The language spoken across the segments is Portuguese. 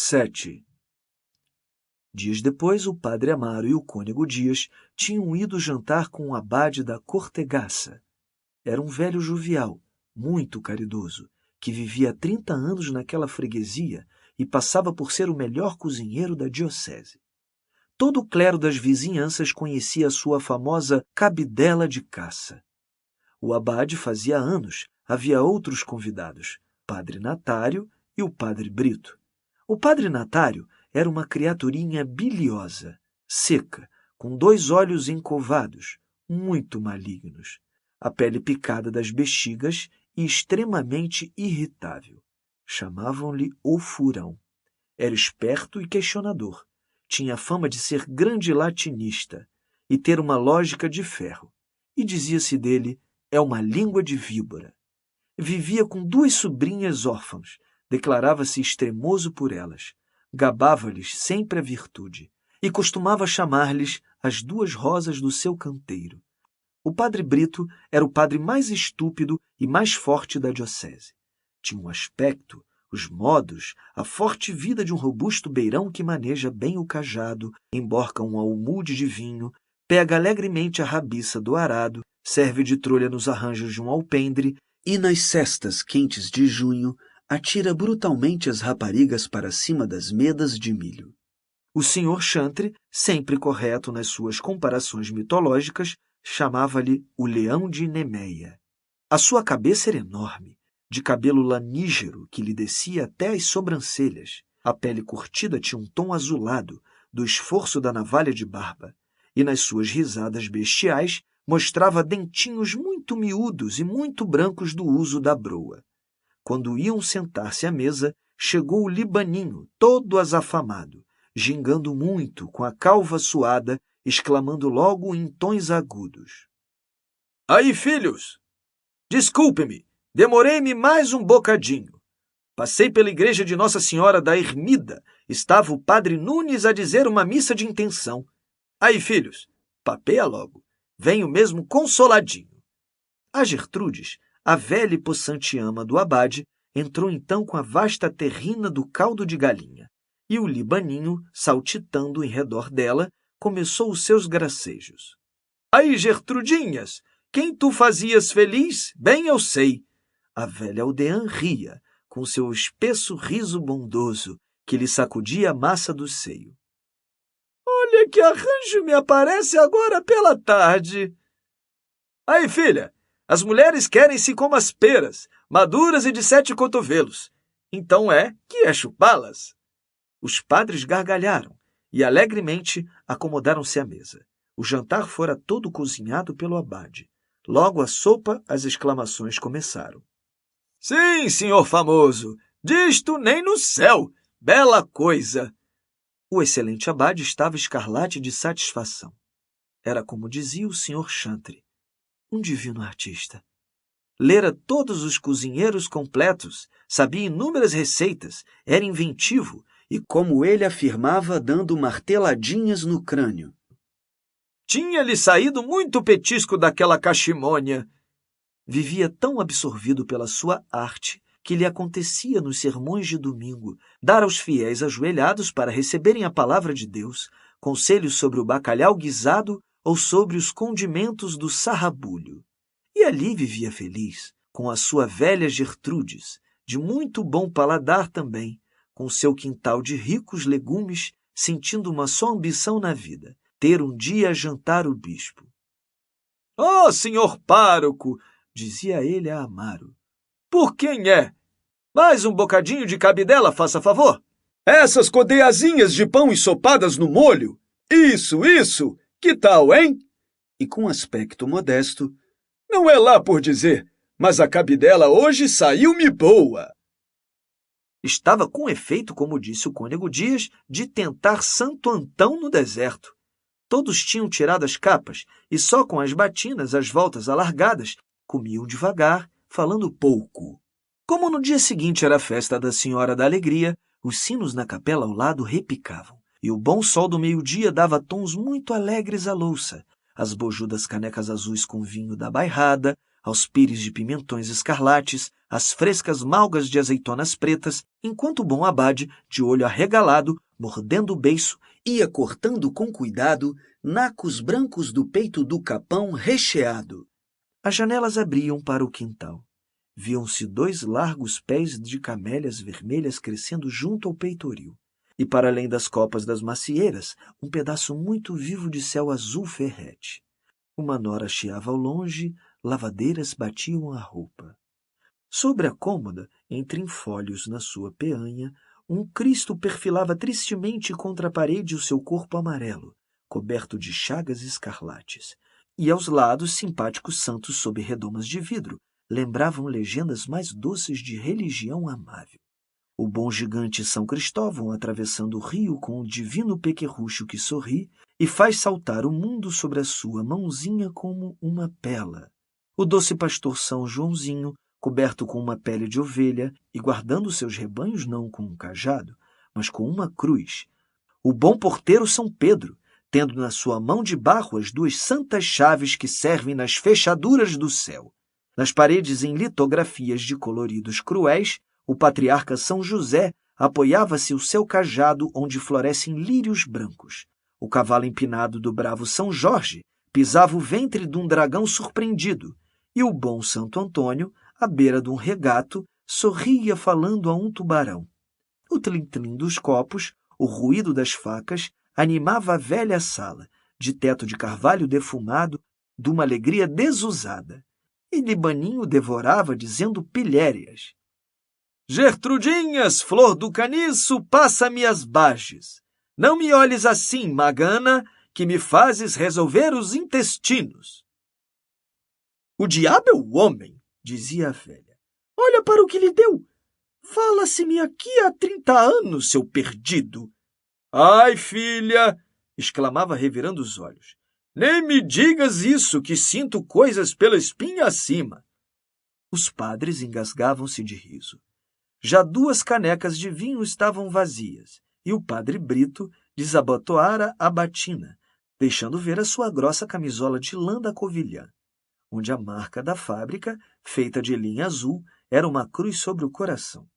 7. Dias depois, o padre Amaro e o cônego Dias tinham ido jantar com o abade da Cortegaça. Era um velho jovial, muito caridoso, que vivia há 30 anos naquela freguesia e passava por ser o melhor cozinheiro da diocese. Todo o clero das vizinhanças conhecia a sua famosa cabidela de caça. O abade fazia anos, havia outros convidados, padre Natário e o padre Brito. O padre Natário era uma criaturinha biliosa, seca, com 2 olhos encovados, muito malignos, a pele picada das bexigas e extremamente irritável. Chamavam-lhe o Furão. Era esperto e questionador. Tinha fama de ser grande latinista e ter uma lógica de ferro. E dizia-se dele, é uma língua de víbora. Vivia com 2 sobrinhas órfãs, declarava-se extremoso por elas, gabava-lhes sempre a virtude e costumava chamar-lhes as 2 rosas do seu canteiro. O padre Brito era o padre mais estúpido e mais forte da diocese. Tinha um aspecto, os modos, a forte vida de um robusto beirão que maneja bem o cajado, emborca um almude de vinho, pega alegremente a rabiça do arado, serve de trolha nos arranjos de um alpendre e, nas cestas quentes de junho, atira brutalmente as raparigas para cima das medas de milho. O senhor Chantre, sempre correto nas suas comparações mitológicas, chamava-lhe o leão de Nemeia. A sua cabeça era enorme, de cabelo lanígero que lhe descia até as sobrancelhas. A pele curtida tinha um tom azulado, do esforço da navalha de barba, e nas suas risadas bestiais mostrava dentinhos muito miúdos e muito brancos do uso da broa. Quando iam sentar-se à mesa, chegou o libaninho, todo azafamado, gingando muito, com a calva suada, exclamando logo em tons agudos. — Aí, filhos! Desculpe-me, demorei-me mais um bocadinho. Passei pela igreja de Nossa Senhora da Ermida. Estava o padre Nunes a dizer uma missa de intenção. Aí, filhos, papeia logo. Venho mesmo consoladinho. A Gertrudes, a velha e possante ama do abade, entrou então com a vasta terrina do caldo de galinha, e o libaninho, saltitando em redor dela, começou os seus gracejos. — Aí, Gertrudinhas, quem tu fazias feliz, bem eu sei. A velha aldeã ria, com seu espesso riso bondoso, que lhe sacudia a massa do seio. — Olha que arranjo me aparece agora pela tarde. — Aí, filha, as mulheres querem-se como as peras, maduras e de 7 cotovelos. Então que é chupá-las. Os padres gargalharam e alegremente acomodaram-se à mesa. O jantar fora todo cozinhado pelo abade. Logo à sopa, as exclamações começaram. — Sim, senhor famoso, disto nem no céu, bela coisa! O excelente abade estava escarlate de satisfação. Era como dizia o senhor Chantre, um divino artista. Lera todos os cozinheiros completos, sabia inúmeras receitas, era inventivo e, como ele afirmava, dando marteladinhas no crânio. Tinha-lhe saído muito petisco daquela cachimônia. Vivia tão absorvido pela sua arte que lhe acontecia nos sermões de domingo dar aos fiéis ajoelhados para receberem a palavra de Deus, conselhos sobre o bacalhau guisado ou sobre os condimentos do sarrabulho. E ali vivia feliz, com a sua velha Gertrudes, de muito bom paladar também, com seu quintal de ricos legumes, sentindo uma só ambição na vida, ter um dia a jantar o bispo. — Oh, senhor pároco! — dizia ele a Amaro. — Por quem é? Mais um bocadinho de cabidela, faça favor. Essas codeazinhas de pão ensopadas no molho. Isso! Que tal, hein? E com aspecto modesto, não é lá por dizer, mas a cabidela hoje saiu-me boa. Estava com efeito, como disse o cônego Dias, de tentar Santo Antão no deserto. Todos tinham tirado as capas e só com as batinas, as voltas alargadas, comiam devagar, falando pouco. Como no dia seguinte era a festa da Senhora da Alegria, os sinos na capela ao lado repicavam, e o bom sol do meio-dia dava tons muito alegres à louça, as bojudas canecas azuis com vinho da bairrada, aos pires de pimentões escarlates, às frescas malgas de azeitonas pretas, enquanto o bom abade, de olho arregalado, mordendo o beiço, ia cortando com cuidado nacos brancos do peito do capão recheado. As janelas abriam para o quintal. Viam-se 2 largos pés de camélias vermelhas crescendo junto ao peitoril. E, para além das copas das macieiras, um pedaço muito vivo de céu azul ferrete. Uma nora chiava ao longe, lavadeiras batiam a roupa. Sobre a cômoda, entre enfolhos na sua peanha, um Cristo perfilava tristemente contra a parede o seu corpo amarelo, coberto de chagas escarlates. E aos lados, simpáticos santos sob redomas de vidro, lembravam legendas mais doces de religião amável. O bom gigante São Cristóvão atravessando o rio com o divino pequerrucho que sorri e faz saltar o mundo sobre a sua mãozinha como uma pela. O doce pastor São Joãozinho, coberto com uma pele de ovelha e guardando seus rebanhos não com um cajado, mas com uma cruz. O bom porteiro São Pedro, tendo na sua mão de barro as 2 santas chaves que servem nas fechaduras do céu. Nas paredes em litografias de coloridos cruéis, o patriarca São José apoiava-se o seu cajado onde florescem lírios brancos. O cavalo empinado do bravo São Jorge pisava o ventre de um dragão surpreendido, e o bom Santo Antônio, à beira de um regato, sorria falando a um tubarão. O tlim-tlim dos copos, o ruído das facas, animava a velha sala, de teto de carvalho defumado, de uma alegria desusada. E Libaninho devorava dizendo pilhérias. Gertrudinhas, flor do caniço, passa-me as bages. Não me olhes assim, magana, que me fazes resolver os intestinos. O diabo é o homem, dizia a velha. Olha para o que lhe deu. Fala-se-me aqui há 30 anos, seu perdido. Ai, filha, exclamava revirando os olhos. Nem me digas isso, que sinto coisas pela espinha acima. Os padres engasgavam-se de riso. Já 2 canecas de vinho estavam vazias, e o padre Brito desabotoara a batina, deixando ver a sua grossa camisola de lã da Covilhã, onde a marca da fábrica, feita de linha azul, era uma cruz sobre o coração.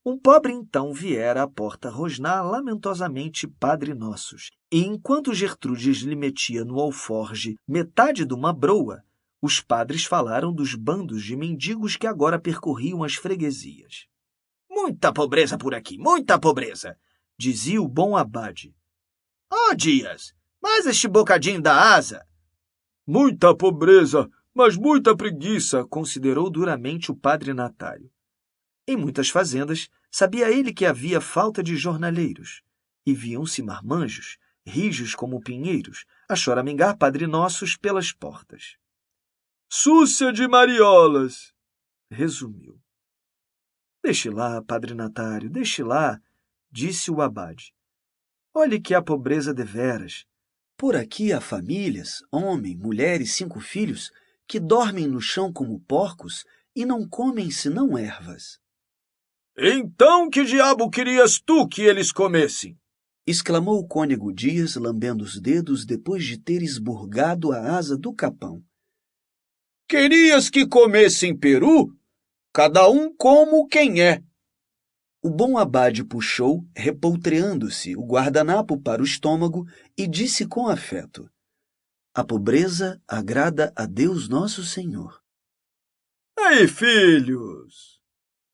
Um pobre então viera à porta rosnar lamentosamente Padre Nossos, e enquanto Gertrudes lhe metia no alforge metade de uma broa, os padres falaram dos bandos de mendigos que agora percorriam as freguesias. Muita pobreza por aqui, muita pobreza, dizia o bom abade. Dias, mas este bocadinho da asa. Muita pobreza, mas muita preguiça, considerou duramente o padre Natário. Em muitas fazendas, sabia ele que havia falta de jornaleiros, e viam-se marmanjos, rijos como pinheiros, a choramingar Padre Nossos pelas portas. Súcia de mariolas, resumiu. Deixe lá, Padre Natário, deixe lá, disse o abade. Olhe que há pobreza deveras. Por aqui há famílias, homem, mulher e 5 filhos, que dormem no chão como porcos e não comem senão ervas. Então que diabo querias tu que eles comessem? Exclamou o cônego Dias, lambendo os dedos depois de ter esburgado a asa do capão. Querias que comessem peru? Cada um como quem é. O bom abade puxou, repoltreando-se, o guardanapo para o estômago e disse com afeto: A pobreza agrada a Deus Nosso Senhor. Ei, filhos!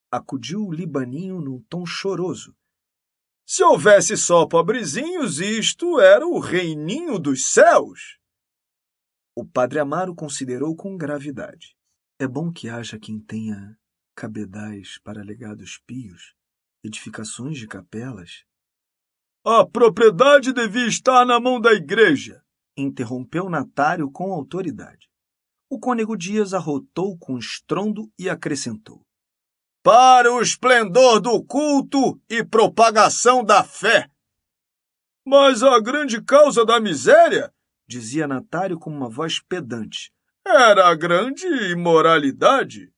Acudiu o Libaninho num tom choroso. Se houvesse só pobrezinhos, isto era o reininho dos céus. O padre Amaro considerou com gravidade. É bom que haja quem tenha cabedais para legados pios, edificações de capelas. A propriedade devia estar na mão da igreja, interrompeu Natário com autoridade. O cônego Dias arrotou com estrondo e acrescentou. Para o esplendor do culto e propagação da fé. Mas a grande causa da miséria, dizia Natário com uma voz pedante, era a grande imoralidade.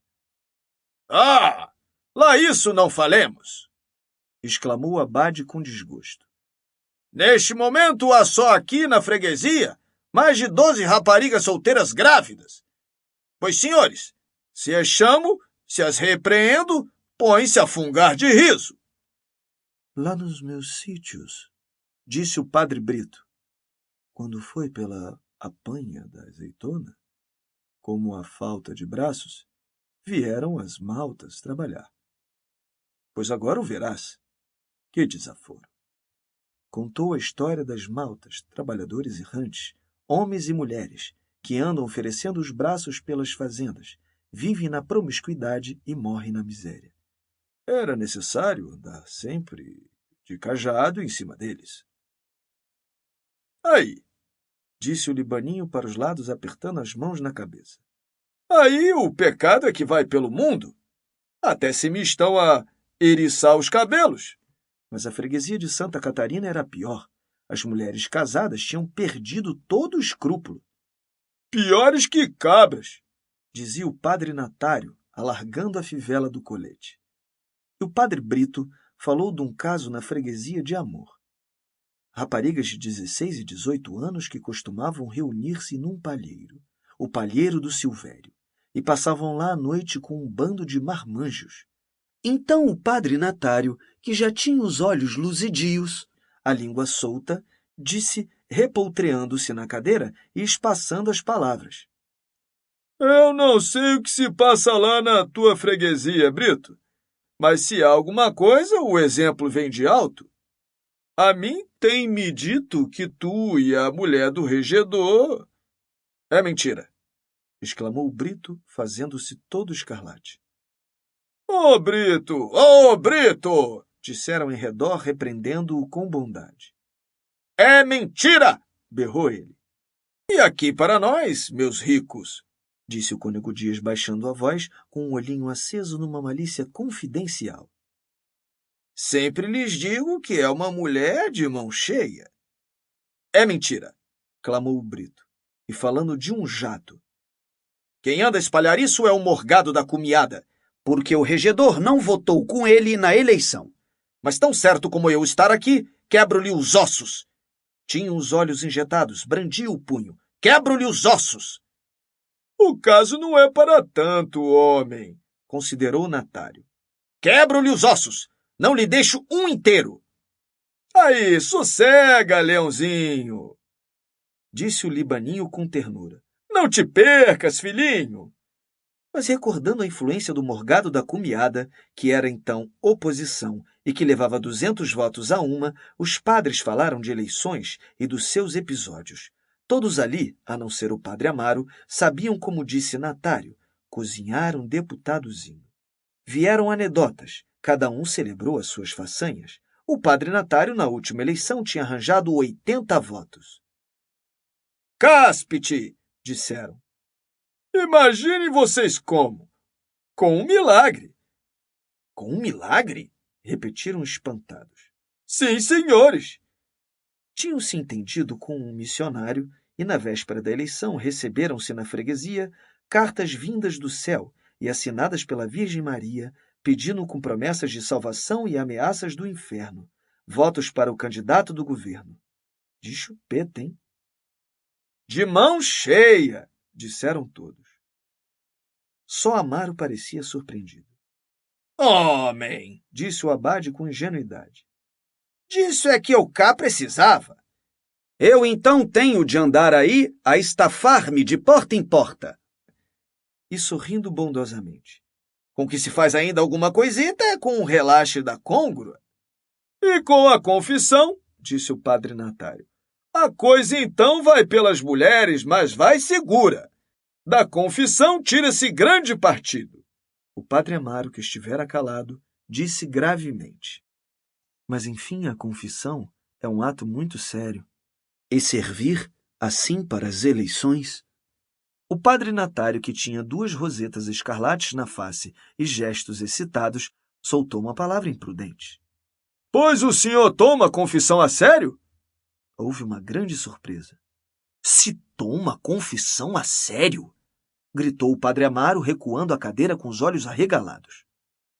Lá isso não falemos, exclamou o abade com desgosto. Neste momento há só aqui na freguesia mais de 12 raparigas solteiras grávidas. Pois, senhores, se as chamo, se as repreendo, põem-se a fungar de riso. Lá nos meus sítios, disse o padre Brito, quando foi pela apanha da azeitona, como a falta de braços, vieram as maltas trabalhar. Pois agora o verás. Que desaforo! Contou a história das maltas, trabalhadores errantes, homens e mulheres, que andam oferecendo os braços pelas fazendas, vivem na promiscuidade e morrem na miséria. Era necessário andar sempre de cajado em cima deles. Aí, disse o libaninho para os lados, apertando as mãos na cabeça. Aí o pecado é que vai pelo mundo. Até se me estão a eriçar os cabelos. Mas a freguesia de Santa Catarina era pior. As mulheres casadas tinham perdido todo o escrúpulo. Piores que cabras, dizia o padre Natário, alargando a fivela do colete. E o padre Brito falou de um caso na freguesia de Amor. Raparigas de 16 e 18 anos que costumavam reunir-se num palheiro, o palheiro do Silvério, e passavam lá à noite com um bando de marmanjos. Então o padre Natário, que já tinha os olhos luzidios, a língua solta, disse, repoltreando-se na cadeira e espaçando as palavras. Eu não sei o que se passa lá na tua freguesia, Brito, mas se há alguma coisa, o exemplo vem de alto. A mim tem me dito que tu e a mulher do regedor... É mentira, exclamou o Brito, fazendo-se todo escarlate. Ô, Brito! Ô, Brito! Disseram em redor, repreendendo-o com bondade. É mentira! Berrou ele. E aqui para nós, meus ricos, disse o Cônego Dias, baixando a voz, com um olhinho aceso numa malícia confidencial. Sempre lhes digo que é uma mulher de mão cheia. É mentira, clamou o Brito, e falando de um jato. Quem anda a espalhar isso é o morgado da cumiada, porque o regedor não votou com ele na eleição. Mas tão certo como eu estar aqui, quebro-lhe os ossos. Tinha os olhos injetados, brandia o punho. Quebro-lhe os ossos. O caso não é para tanto, homem, considerou Natário. Quebro-lhe os ossos. Não lhe deixo um inteiro. Aí, sossega, leãozinho, disse o libaninho com ternura. Não te percas, filhinho. Mas recordando a influência do morgado da cumiada, que era então oposição e que levava 200 votos a uma, os padres falaram de eleições e dos seus episódios. Todos ali, a não ser o padre Amaro, sabiam, como disse Natário, cozinhar um deputadozinho. Vieram anedotas, cada um celebrou as suas façanhas. O padre Natário, na última eleição, tinha arranjado 80 votos. Cáspite, disseram. Imaginem vocês como? Com um milagre. Com um milagre? Repetiram espantados. Sim, senhores. Tinham-se entendido com um missionário e, na véspera da eleição, receberam-se na freguesia cartas vindas do céu e assinadas pela Virgem Maria, pedindo com promessas de salvação e ameaças do inferno, votos para o candidato do governo. De chupeta, hein? De mão cheia, disseram todos. Só Amaro parecia surpreendido. Homem, disse o abade com ingenuidade. Disso é que eu cá precisava. Eu então tenho de andar aí a estafar-me de porta em porta. E sorrindo bondosamente. Com que se faz ainda alguma coisita é com o relaxe da côngrua. E com a confissão, disse o padre Natário. A coisa então vai pelas mulheres, mas vai segura. Da confissão tira-se grande partido. O padre Amaro, que estivera calado, disse gravemente. Mas, enfim, a confissão é um ato muito sério. E servir, assim, para as eleições? O padre Natário, que tinha 2 rosetas escarlates na face e gestos excitados, soltou uma palavra imprudente. Pois o senhor toma a confissão a sério? Houve uma grande surpresa. Se toma a confissão a sério? Gritou o padre Amaro, recuando a cadeira com os olhos arregalados.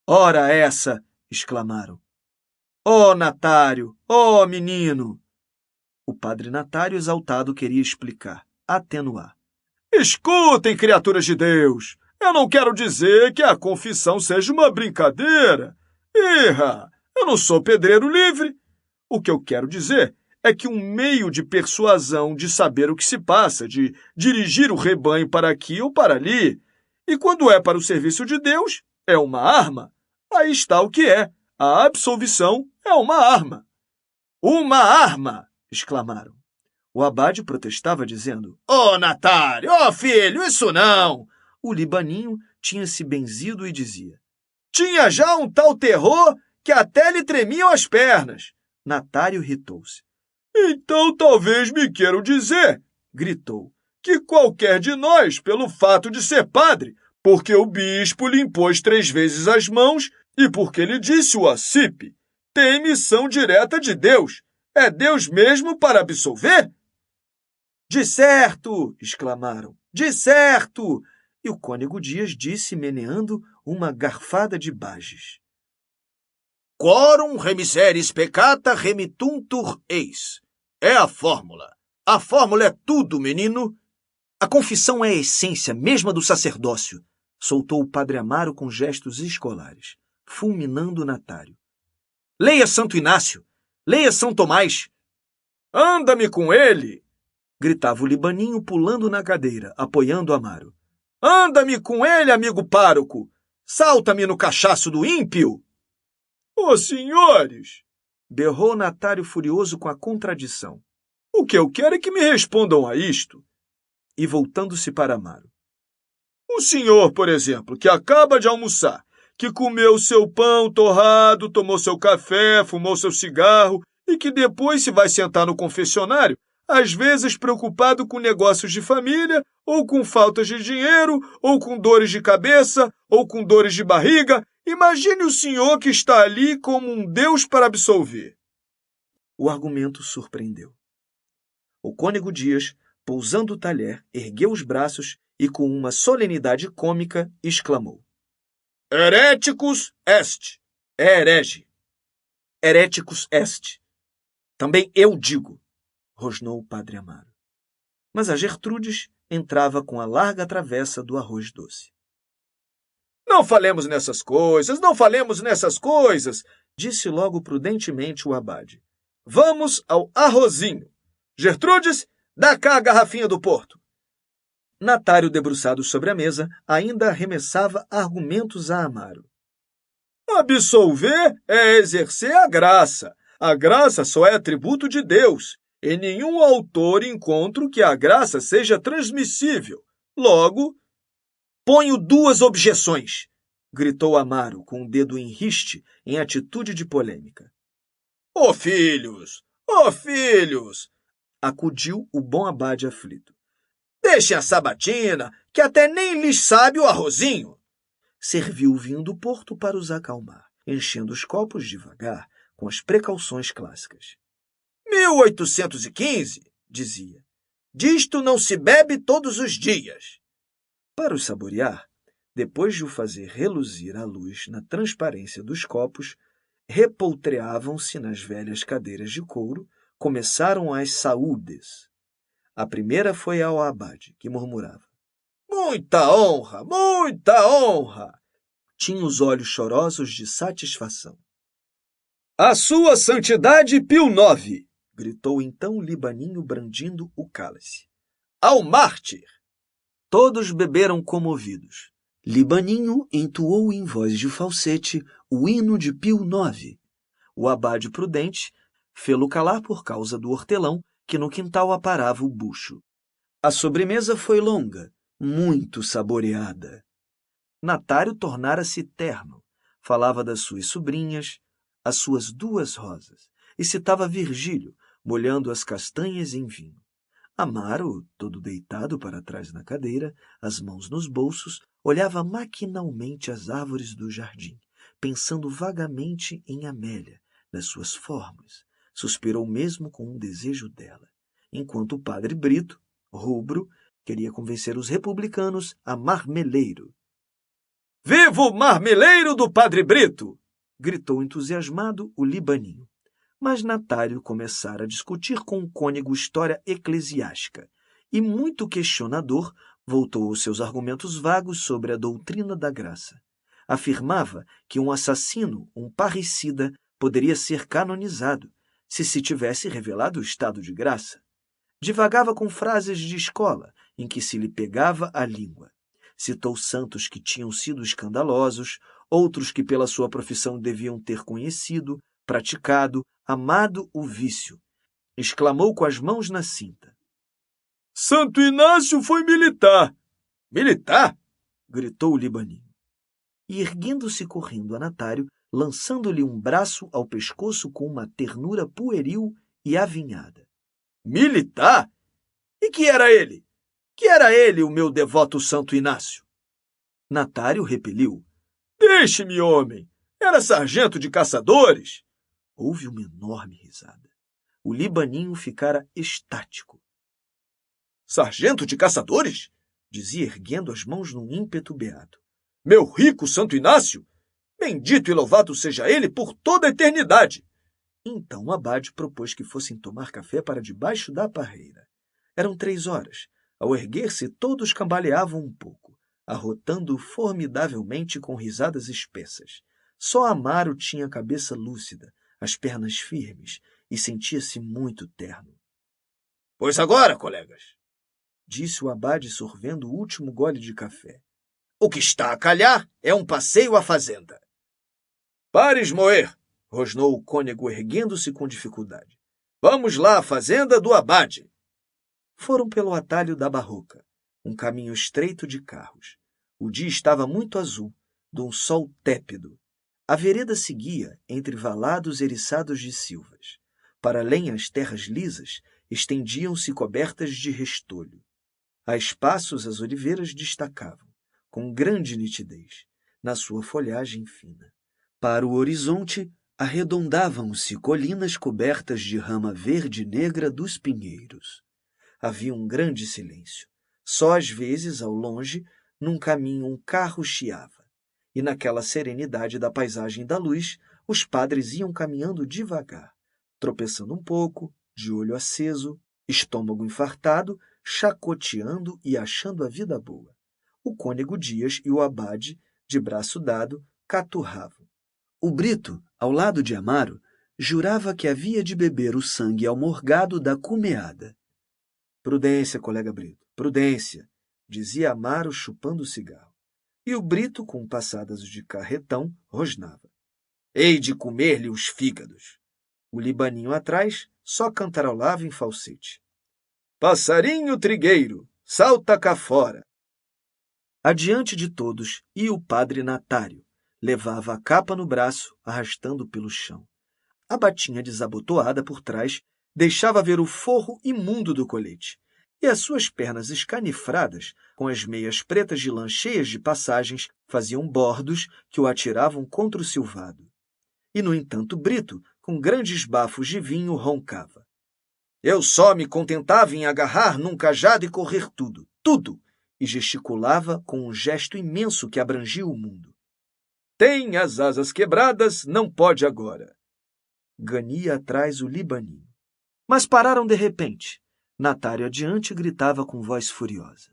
Ora essa! Exclamaram. Ó Natário! Ó menino! O padre Natário, exaltado, queria explicar, atenuar. Escutem, criaturas de Deus, eu não quero dizer que a confissão seja uma brincadeira. Irra, eu não sou pedreiro livre. O que eu quero dizer é que um meio de persuasão, de saber o que se passa, de dirigir o rebanho para aqui ou para ali, e quando é para o serviço de Deus, é uma arma. Aí está o que é. A absolvição é uma arma. Uma arma! Exclamaram. O abade protestava, dizendo: "Ô, Natário, ô, filho, isso não!" O libaninho tinha se benzido e dizia: "Tinha já um tal terror que até lhe tremiam as pernas." Natário irritou-se. "Então talvez me queiram dizer," gritou, "que qualquer de nós, pelo fato de ser padre, porque o bispo lhe impôs 3 vezes as mãos e porque lhe disse o acipe, tem missão direta de Deus. É Deus mesmo para absolver?" "De certo!" exclamaram. "De certo!" E o cônego Dias disse, meneando uma garfada de bages: "Quorum remiseris peccata remittuntur eis." É a fórmula. A fórmula é tudo, menino. A confissão é a essência mesma do sacerdócio, soltou o padre Amaro com gestos escolares, fulminando o Natário. "Leia Santo Inácio! Leia São Tomás!" "Anda-me com ele!" gritava o libaninho, pulando na cadeira, apoiando Amaro. "Anda-me com ele, amigo pároco! Salta-me no cachaço do ímpio!" "Ô, senhores!" berrou Natário furioso com a contradição. "O que eu quero é que me respondam a isto." E voltando-se para Amaro: "O senhor, por exemplo, que acaba de almoçar, que comeu seu pão torrado, tomou seu café, fumou seu cigarro e que depois se vai sentar no confessionário, às vezes preocupado com negócios de família, ou com faltas de dinheiro, ou com dores de cabeça, ou com dores de barriga, imagine o senhor que está ali como um Deus para absolver." O argumento surpreendeu. O cônego Dias, pousando o talher, ergueu os braços e, com uma solenidade cômica, exclamou: "Hereticus est!" É herege. "Hereticus est!" Também eu digo, rosnou o padre Amaro. Mas a Gertrudes entrava com a larga travessa do arroz doce. "Não falemos nessas coisas, não falemos nessas coisas!" disse logo prudentemente o abade. "Vamos ao arrozinho. Gertrudes, dá cá a garrafinha do Porto." Natário, debruçado sobre a mesa, ainda arremessava argumentos a Amaro. "Absolver é exercer a graça. A graça só é atributo de Deus. Em nenhum autor encontro que a graça seja transmissível. Logo, ponho 2 objeções", gritou Amaro, com o dedo em riste, em atitude de polêmica. Ô filhos! Acudiu o bom abade aflito. "Deixem a sabatina, que até nem lhes sabe o arrozinho." Serviu o vinho do Porto para os acalmar, enchendo os copos devagar, com as precauções clássicas. 1815, dizia, "disto não se bebe todos os dias." Para os saborear, depois de o fazer reluzir à luz na transparência dos copos, repoltreavam-se nas velhas cadeiras de couro, começaram as saúdes. A primeira foi ao abade, que murmurava: Muita honra, muita honra!" Tinha os olhos chorosos de satisfação. "A sua santidade Pio IX!" gritou então o libaninho brandindo o cálice. "Ao mártir!" Todos beberam comovidos. Libaninho entoou em voz de falsete o hino de Pio IX. O abade prudente fê-lo calar por causa do hortelão que no quintal aparava o bucho. A sobremesa foi longa, muito saboreada. Natário tornara-se terno, falava das suas sobrinhas, as suas 2 rosas, e citava Virgílio, molhando as castanhas em vinho. Amaro, todo deitado para trás na cadeira, as mãos nos bolsos, olhava maquinalmente as árvores do jardim, pensando vagamente em Amélia, nas suas formas. Suspirou mesmo com um desejo dela, enquanto o padre Brito, rubro, queria convencer os republicanos a marmeleiro. "Viva o marmeleiro do padre Brito!" gritou entusiasmado o libaninho. Mas Natário começara a discutir com o cônego história eclesiástica, e, muito questionador, Voltou aos seus argumentos vagos sobre a doutrina da graça. Afirmava que um assassino, um parricida, poderia ser canonizado se tivesse revelado o estado de graça. Divagava com frases de escola, em que se lhe pegava a língua. Citou santos que tinham sido escandalosos, outros que pela sua profissão deviam ter conhecido, praticado, amado o vício. Exclamou com as mãos na cinta: Santo Inácio foi militar. Militar? Gritou o libaninho. E erguendo-se correndo a Natário, lançando-lhe um braço ao pescoço com uma ternura pueril e avinhada. Militar? E que era ele? Que era ele, o meu devoto Santo Inácio? Natário repeliu. Deixe-me, homem! Era sargento de caçadores! Houve uma enorme risada. O libaninho ficara estático. Sargento de caçadores? Dizia erguendo as mãos num ímpeto beato. Meu rico Santo Inácio! Bendito e louvado seja ele por toda a eternidade! Então o abade propôs que fossem tomar café para debaixo da parreira. Eram 3 horas. Ao erguer-se, todos cambaleavam um pouco, arrotando formidavelmente com risadas espessas. Só Amaro tinha a cabeça lúcida, as pernas firmes, e sentia-se muito terno. Pois agora, colegas, disse o abade sorvendo o último gole de café. O que está a calhar é um passeio à fazenda. Pares moer, rosnou o cônego erguendo-se com dificuldade. Vamos lá à fazenda do abade. Foram pelo atalho da barroca, um caminho estreito de carros. O dia estava muito azul, de um sol tépido. A vereda seguia entre valados eriçados de silvas. Para além, as terras lisas estendiam-se cobertas de restolho. A espaços, as oliveiras destacavam, com grande nitidez, na sua folhagem fina. Para o horizonte, arredondavam-se colinas cobertas de rama verde negra dos pinheiros. Havia um grande silêncio. Só às vezes, ao longe, num caminho um carro chiava. E naquela serenidade da paisagem da luz, os padres iam caminhando devagar, tropeçando um pouco, de olho aceso, estômago infartado, chacoteando e achando a vida boa. O cônego Dias e o abade, de braço dado, caturravam. O Brito, ao lado de Amaro, jurava que havia de beber o sangue almorgado da cumeada. Prudência, colega Brito, prudência, dizia Amaro chupando o cigarro. E o Brito, com passadas de carretão, rosnava. Hei de comer-lhe os fígados. O libaninho atrás só cantarolava em falsete. Passarinho trigueiro, salta cá fora. Adiante de todos ia o padre Natário. Levava a capa no braço, arrastando pelo chão. A batinha desabotoada por trás deixava ver o forro imundo do colete, e as suas pernas escanifradas, com as meias pretas de lã cheias de passagens, faziam bordos que o atiravam contra o silvado. E, no entanto, Brito, com grandes bafos de vinho, roncava. Eu só me contentava em agarrar num cajado e correr tudo, tudo, e gesticulava com um gesto imenso que abrangia o mundo. Tem as asas quebradas, não pode agora. Gania atrás o libaninho. Mas pararam de repente. Natário adiante gritava com voz furiosa.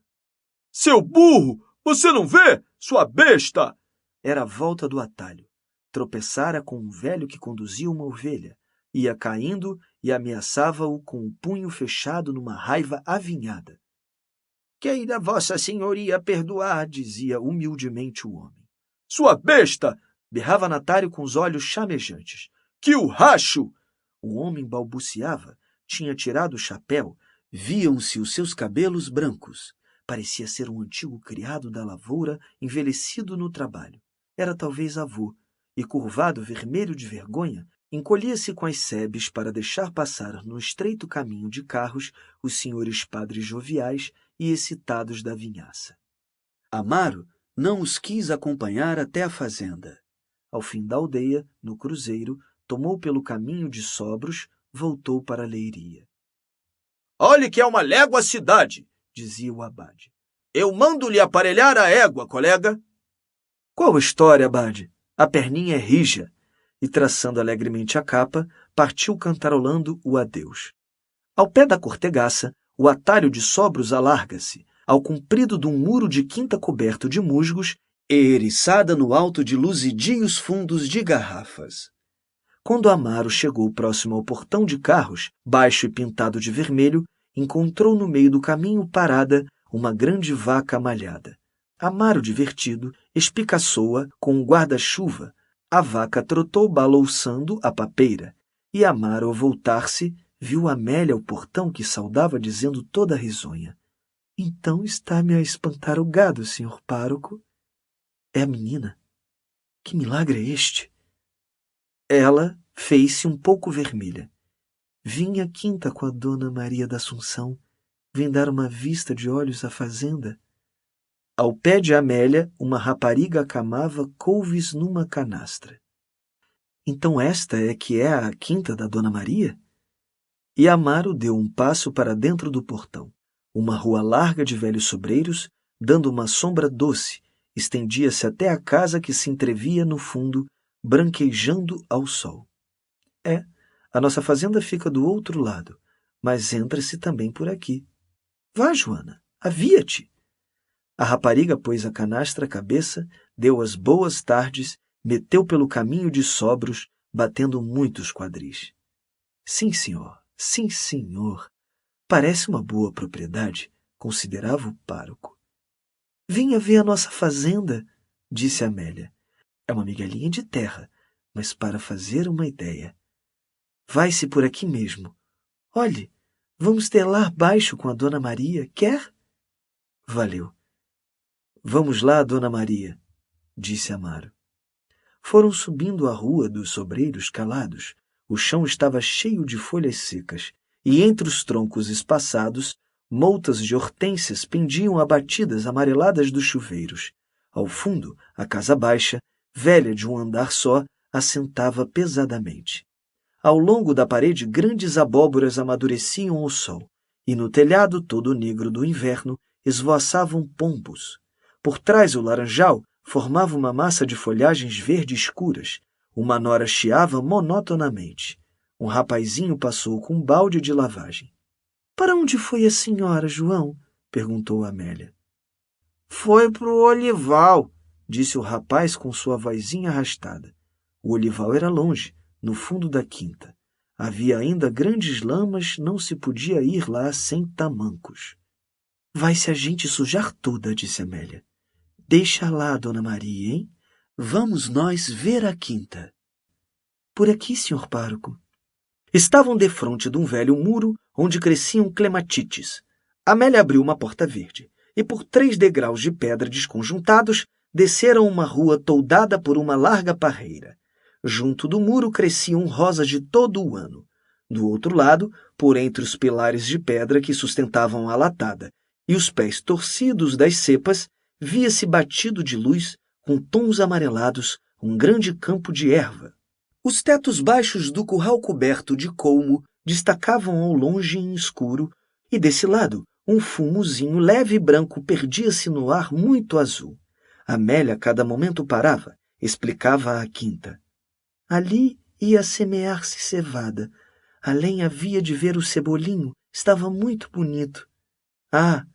Seu burro! Você não vê? Sua besta! Era a volta do atalho. Tropeçara com um velho que conduzia uma ovelha. Ia caindo e ameaçava-o com o punho fechado numa raiva avinhada. Queira vossa senhoria perdoar, dizia humildemente o homem. Sua besta! Berrava Natário com os olhos chamejantes. Que o racho! O homem balbuciava, tinha tirado o chapéu, viam-se os seus cabelos brancos. Parecia ser um antigo criado da lavoura, envelhecido no trabalho. Era talvez avô, e curvado, vermelho de vergonha, encolhia-se com as sebes para deixar passar no estreito caminho de carros os senhores padres joviais e excitados da vinhaça. Amaro não os quis acompanhar até a fazenda. Ao fim da aldeia, no cruzeiro, tomou pelo caminho de Sobros, voltou para a Leiria. Olhe que é uma légua a cidade, dizia o abade. Eu mando-lhe aparelhar a égua, colega. Qual história, abade? A perninha é rija. E, traçando alegremente a capa, partiu cantarolando o adeus. Ao pé da cortegaça, o atalho de Sobros alarga-se. ao comprido de um muro de quinta coberto de musgos e eriçada no alto de luzidios fundos de garrafas. Quando Amaro chegou próximo ao portão de carros, baixo e pintado de vermelho, encontrou no meio do caminho parada uma grande vaca malhada. Amaro, divertido, espicaçou-a com um guarda-chuva. A vaca trotou balouçando a papeira, e Amaro, ao voltar-se, viu Amélia ao portão que saudava dizendo toda risonha: "Então está-me a espantar o gado, senhor pároco." "É a menina? Que milagre é este?" Ela fez-se um pouco vermelha. "Vim à quinta com a dona Maria da Assunção. Vim dar uma vista de olhos à fazenda." Ao pé de Amélia, uma rapariga acamava couves numa canastra. "Então esta é que é a quinta da dona Maria?" E Amaro deu um passo para dentro do portão. Uma rua larga de velhos sobreiros, dando uma sombra doce, estendia-se até a casa que se entrevia no fundo, branquejando ao sol. "É, a nossa fazenda fica do outro lado, mas entra-se também por aqui. Vá, Joana, avia-te." A rapariga pôs a canastra à cabeça, deu as boas tardes, meteu pelo caminho de Sobros, batendo muitos quadris. Sim, senhor, parece uma boa propriedade, considerava o pároco. "Venha ver a nossa fazenda", disse Amélia. "É uma migalhinha de terra, mas para fazer uma ideia. Vai-se por aqui mesmo. Olhe, vamos ter lá baixo com a dona Maria, quer?" "Valeu. Vamos lá, dona Maria", disse Amaro. Foram subindo a rua dos sobreiros calados. O chão estava cheio de folhas secas, e entre os troncos espaçados, moutas de hortênsias pendiam abatidas amareladas dos chuveiros. Ao fundo, a casa baixa, velha de um andar só, assentava pesadamente. Ao longo da parede, grandes abóboras amadureciam ao sol, e no telhado, todo negro do inverno, esvoaçavam pombos. Por trás o laranjal formava uma massa de folhagens verde escuras. Uma nora chiava monotonamente. Um rapazinho passou com um balde de lavagem. "Para onde foi a senhora, João?" perguntou Amélia. "Foi pro olival", disse o rapaz com sua vozinha arrastada. O olival era longe, no fundo da quinta. Havia ainda grandes lamas, não se podia ir lá sem tamancos. "Vai-se a gente sujar toda", disse Amélia. "Deixa lá, dona Maria, hein? Vamos nós ver a quinta." "Por aqui, senhor pároco." Estavam defronte de um velho muro onde cresciam clematites. Amélia abriu uma porta verde, e por 3 degraus de pedra desconjuntados desceram uma rua toldada por uma larga parreira. Junto do muro cresciam rosas de todo o ano. Do outro lado, por entre os pilares de pedra que sustentavam a latada e os pés torcidos das cepas, via-se batido de luz, com tons amarelados, um grande campo de erva. Os tetos baixos do curral coberto de colmo destacavam ao longe em escuro, e desse lado um fumozinho leve e branco perdia-se no ar muito azul. Amélia a cada momento parava, explicava à quinta. "Ali ia semear-se cevada. Além havia de ver o cebolinho, estava muito bonito. Ah,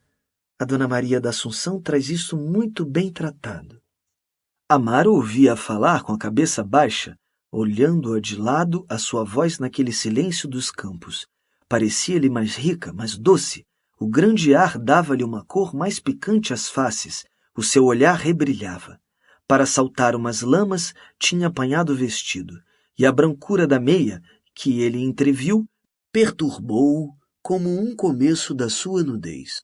a dona Maria da Assunção traz isso muito bem tratado." Amaro ouvia-a falar com a cabeça baixa, olhando-a de lado, a sua voz naquele silêncio dos campos. Parecia-lhe mais rica, mais doce. O grande ar dava-lhe uma cor mais picante às faces. O seu olhar rebrilhava. Para saltar umas lamas, tinha apanhado o vestido, e a brancura da meia, que ele entreviu, perturbou-o como um começo da sua nudez.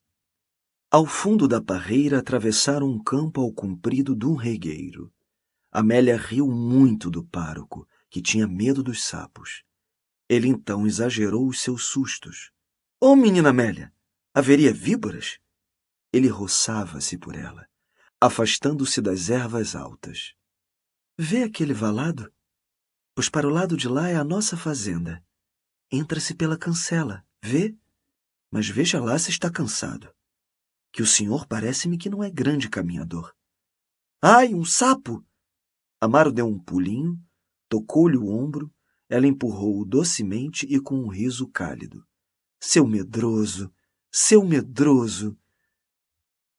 Ao fundo da parreira atravessaram um campo ao comprido de um regueiro. Amélia riu muito do pároco, que tinha medo dos sapos. Ele então exagerou os seus sustos. "Oh, menina Amélia, haveria víboras?" Ele roçava-se por ela, afastando-se das ervas altas. "Vê aquele valado? Pois para o lado de lá é a nossa fazenda. Entra-se pela cancela, vê? Mas veja lá se está cansado. Que o senhor parece-me que não é grande caminhador." "Ai, um sapo!" Amaro deu um pulinho, tocou-lhe o ombro, ela empurrou-o docemente e com um riso cálido. Seu medroso!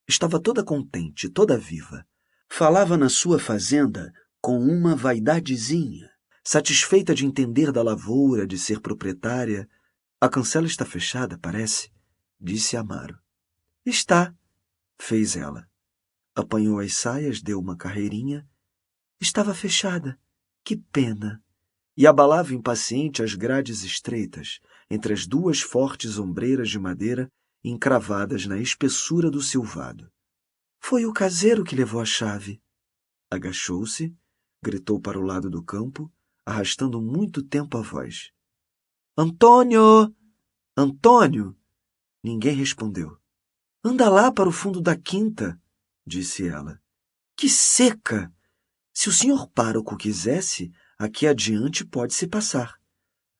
Estava toda contente, toda viva. Falava na sua fazenda com uma vaidadezinha, satisfeita de entender da lavoura, de ser proprietária. A cancela está fechada, parece, disse Amaro. Está, fez ela. Apanhou as saias, deu uma carreirinha. Estava fechada. Que pena! E abalava impaciente as grades estreitas, entre as duas fortes ombreiras de madeira encravadas na espessura do silvado. Foi o caseiro que levou a chave. Agachou-se, gritou para o lado do campo, arrastando muito tempo a voz. Antônio! Antônio! Ninguém respondeu. Anda lá para o fundo da quinta, disse ela. Que seca! Se o senhor pároco quisesse, aqui adiante pode-se passar.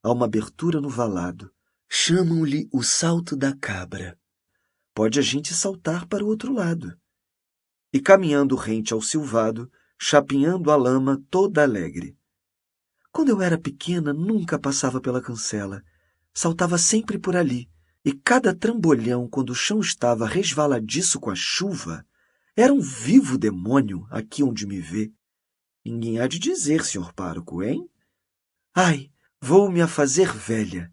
Há uma abertura no valado. Chamam-lhe o salto da cabra. Pode a gente saltar para o outro lado. E caminhando rente ao silvado, chapinhando a lama toda alegre. Quando eu era pequena, nunca passava pela cancela. Saltava sempre por ali. E cada trambolhão, quando o chão estava resvaladiço com a chuva, era um vivo demônio aqui onde me vê. Ninguém há de dizer, senhor pároco, hein? Ai, vou-me a fazer velha.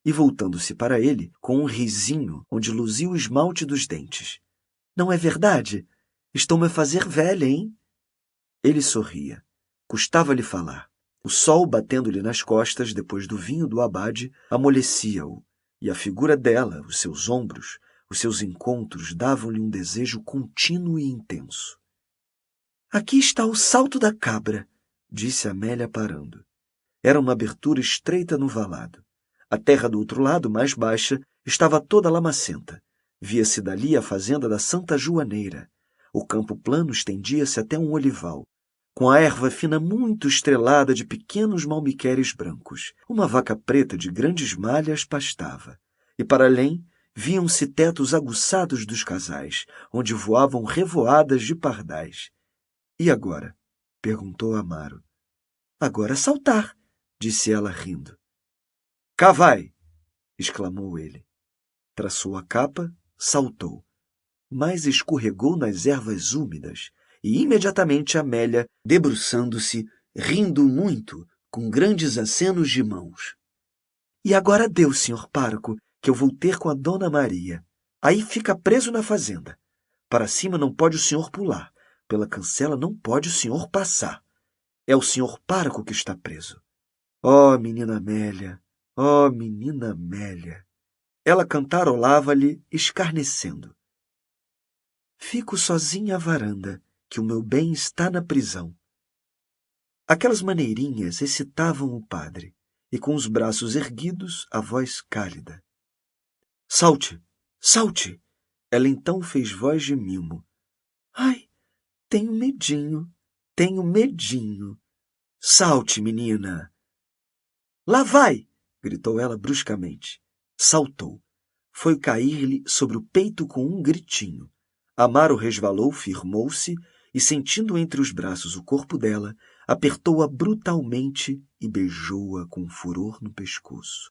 E voltando-se para ele, com um risinho onde luzia o esmalte dos dentes. Não é verdade? Estou-me a fazer velha, hein? Ele sorria. Custava-lhe falar. O sol, batendo-lhe nas costas, depois do vinho do abade, amolecia-o. E a figura dela, os seus ombros, os seus encontros davam-lhe um desejo contínuo e intenso. Aqui está o salto da cabra, disse Amélia parando. Era uma abertura estreita no valado. A terra do outro lado, mais baixa, estava toda lamacenta. Via-se dali a fazenda da Santa Joaneira. O campo plano estendia-se até um olival, com a erva fina muito estrelada de pequenos malmiqueres brancos. Uma vaca preta de grandes malhas pastava. E para além, viam-se tetos aguçados dos casais, onde voavam revoadas de pardais. E agora? Perguntou Amaro. Agora saltar, disse ela rindo. Cá vai! Exclamou ele. Traçou a capa, saltou, mas escorregou nas ervas úmidas, e imediatamente Amélia, debruçando-se, rindo muito, com grandes acenos de mãos. E agora deu, senhor pároco, que eu vou ter com a dona Maria. Aí fica preso na fazenda. Para cima não pode o senhor pular, pela cancela não pode o senhor passar. É o senhor pároco que está preso. Oh, menina Amélia! Oh, menina Amélia! Ela cantarolava-lhe, escarnecendo. Fico sozinha à varanda, que o meu bem está na prisão. Aquelas maneirinhas excitavam o padre, e com os braços erguidos, a voz cálida. Salte! Salte! Ela então fez voz de mimo. Ai, tenho medinho, tenho medinho. Salte, menina! Lá vai! Gritou ela bruscamente. Saltou. Foi cair-lhe sobre o peito com um gritinho. Amaro resvalou, firmou-se e, sentindo entre os braços o corpo dela, apertou-a brutalmente e beijou-a com furor no pescoço.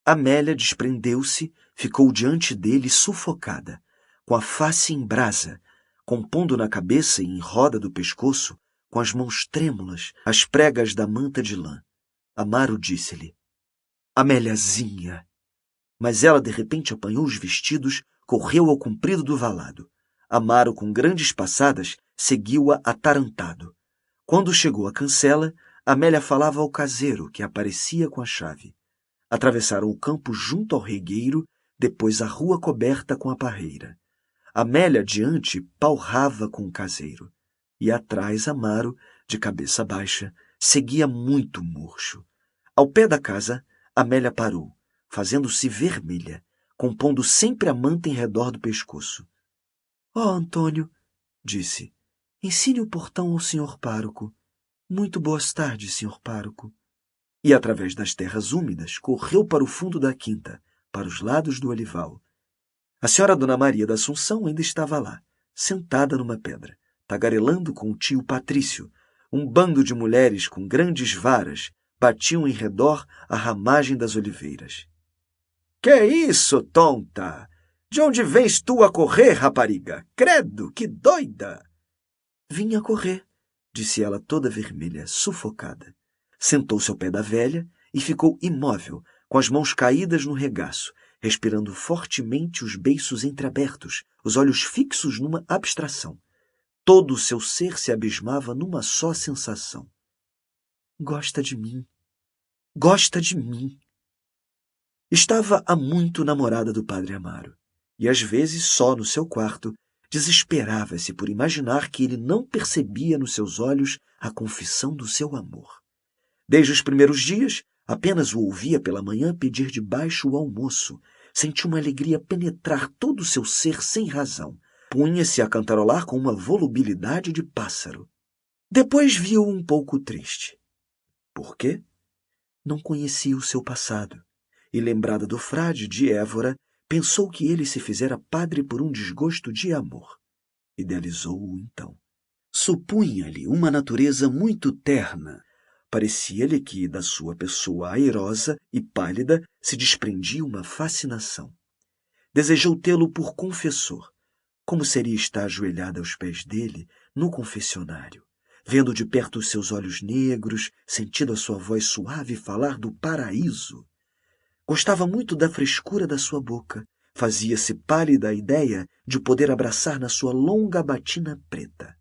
Amélia desprendeu-se, ficou diante dele sufocada, com a face em brasa, compondo na cabeça e em roda do pescoço, com as mãos trêmulas, as pregas da manta de lã. Amaro disse-lhe, Améliazinha! Mas ela de repente apanhou os vestidos, correu ao comprido do valado. Amaro, com grandes passadas, seguiu-a atarantado. Quando chegou à cancela, Amélia falava ao caseiro, que aparecia com a chave. Atravessaram o campo junto ao regueiro, depois a rua coberta com a parreira. Amélia adiante palrava com o caseiro. E atrás Amaro, de cabeça baixa, seguia muito murcho. Ao pé da casa, Amélia parou, fazendo-se vermelha, compondo sempre a manta em redor do pescoço. — Oh, Antônio, disse, ensine o portão ao senhor pároco. Muito boas tardes, senhor pároco. E, através das terras úmidas, correu para o fundo da quinta, para os lados do olival. A senhora Dona Maria da Assunção ainda estava lá, sentada numa pedra, tagarelando com o tio Patrício. Um bando de mulheres com grandes varas batiam em redor a ramagem das oliveiras. — Que é isso, tonta? De onde vens tu a correr, rapariga? Credo, que doida! Vim a correr, disse ela toda vermelha, sufocada. Sentou-se ao pé da velha e ficou imóvel, com as mãos caídas no regaço, respirando fortemente, os beiços entreabertos, os olhos fixos numa abstração. Todo o seu ser se abismava numa só sensação. Gosta de mim. Gosta de mim. Estava há muito namorada do padre Amaro, e às vezes, só no seu quarto, desesperava-se por imaginar que ele não percebia nos seus olhos a confissão do seu amor. Desde os primeiros dias, apenas o ouvia pela manhã pedir de baixo o almoço. Sentia uma alegria penetrar todo o seu ser sem razão. Punha-se a cantarolar com uma volubilidade de pássaro. Depois viu-o um pouco triste. Por quê? Não conhecia o seu passado, e lembrada do frade de Évora, pensou que ele se fizera padre por um desgosto de amor. Idealizou-o então. Supunha-lhe uma natureza muito terna. Parecia-lhe que da sua pessoa airosa e pálida se desprendia uma fascinação. Desejou tê-lo por confessor. Como seria estar ajoelhada aos pés dele, no confessionário, vendo de perto os seus olhos negros, sentindo a sua voz suave falar do paraíso. Gostava muito da frescura da sua boca. Fazia-se pálida a ideia de poder abraçar na sua longa batina preta.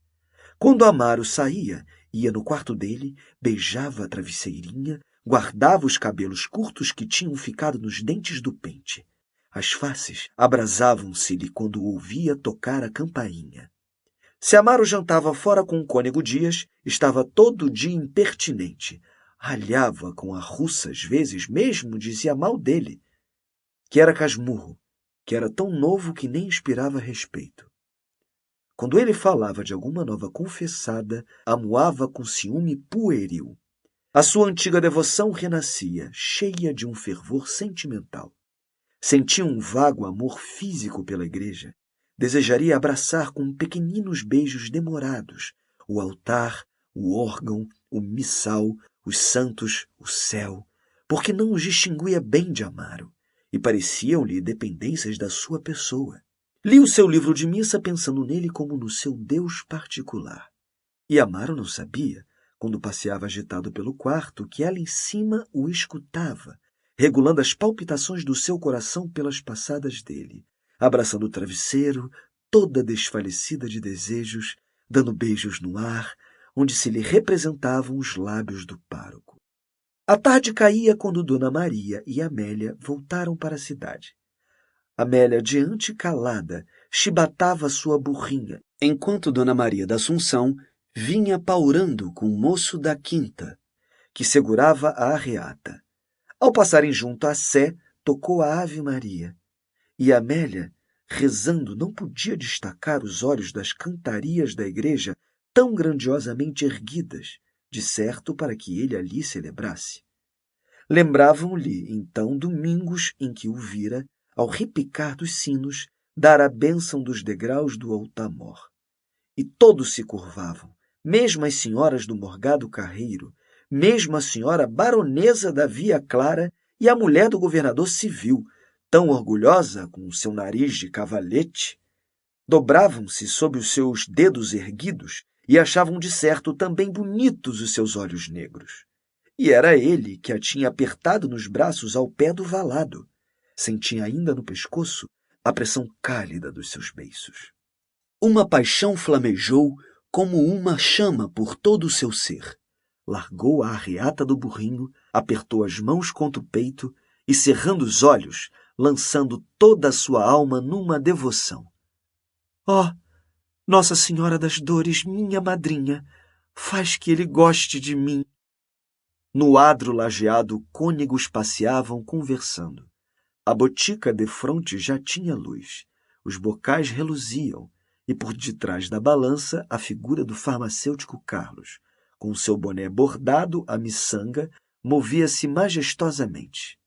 Quando Amaro saía, ia no quarto dele, beijava a travesseirinha, guardava os cabelos curtos que tinham ficado nos dentes do pente. As faces abrasavam-se-lhe quando ouvia tocar a campainha. Se Amaro jantava fora com o cônego Dias, estava todo dia impertinente. Ralhava com a russa às vezes, mesmo dizia mal dele, que era casmurro, que era tão novo que nem inspirava respeito. Quando ele falava de alguma nova confessada, amuava com ciúme pueril. A sua antiga devoção renascia, cheia de um fervor sentimental. Sentia um vago amor físico pela igreja. Desejaria abraçar com pequeninos beijos demorados o altar, o órgão, o missal, os santos, o céu, porque não os distinguia bem de Amaro, e pareciam-lhe dependências da sua pessoa. Li o seu livro de missa pensando nele como no seu Deus particular. E Amaro não sabia, quando passeava agitado pelo quarto, que ela em cima o escutava, regulando as palpitações do seu coração pelas passadas dele, abraçando o travesseiro, toda desfalecida de desejos, dando beijos no ar, onde se lhe representavam os lábios do pároco. A tarde caía quando Dona Maria e Amélia voltaram para a cidade. Amélia, diante calada, chibatava sua burrinha, enquanto Dona Maria da Assunção vinha paurando com o moço da quinta, que segurava a arreata. Ao passarem junto à sé, tocou a Ave Maria, e Amélia, rezando, não podia destacar os olhos das cantarias da igreja tão grandiosamente erguidas, de certo para que ele ali celebrasse. Lembravam-lhe, então, domingos em que o vira, ao repicar dos sinos, dar a bênção dos degraus do altar-mor. E todos se curvavam, mesmo as senhoras do Morgado Carreiro, mesmo a senhora baronesa da Via Clara e a mulher do governador civil, tão orgulhosa com o seu nariz de cavalete. Dobravam-se sob os seus dedos erguidos e achavam de certo também bonitos os seus olhos negros. E era ele que a tinha apertado nos braços ao pé do valado. Sentia ainda no pescoço a pressão cálida dos seus beiços. Uma paixão flamejou como uma chama por todo o seu ser. Largou a arreata do burrinho, apertou as mãos contra o peito e, cerrando os olhos, lançando toda a sua alma numa devoção. Ó, Nossa Senhora das Dores, minha madrinha, faz que ele goste de mim. No adro lajeado, cônegos passeavam conversando. A botica defronte já tinha luz, os bocais reluziam, e por detrás da balança a figura do farmacêutico Carlos, com seu boné bordado à miçanga, movia-se majestosamente.